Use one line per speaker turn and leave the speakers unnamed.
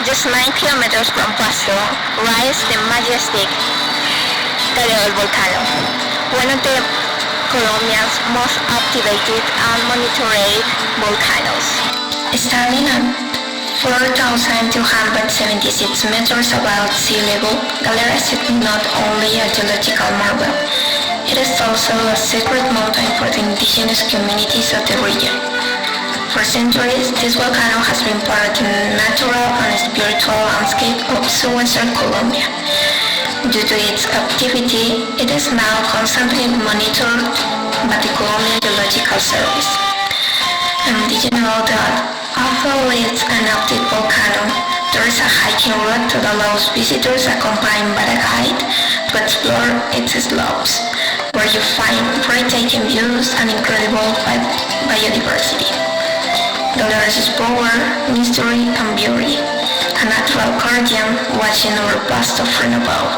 Just 9 kilometers from Pasto lies the majestic Galeras Volcano, one of the Colombia's most activated and monitored volcanoes. Standing at 4,276 meters above sea level, Galeras is not only a geological marvel, it is also a sacred mountain for the indigenous communities of the region. For centuries, this volcano has been part of the natural and spiritual landscape of southwestern Colombia. Due to its activity, it is now constantly monitored by the Colombian Geological Service. And did you know that although it's an active volcano, there is a hiking route that allows visitors accompanied by a guide to explore its slopes, where you find breathtaking views and incredible biodiversity. Galeras' power, mystery, and beauty, a natural guardian watching over Pasto from above.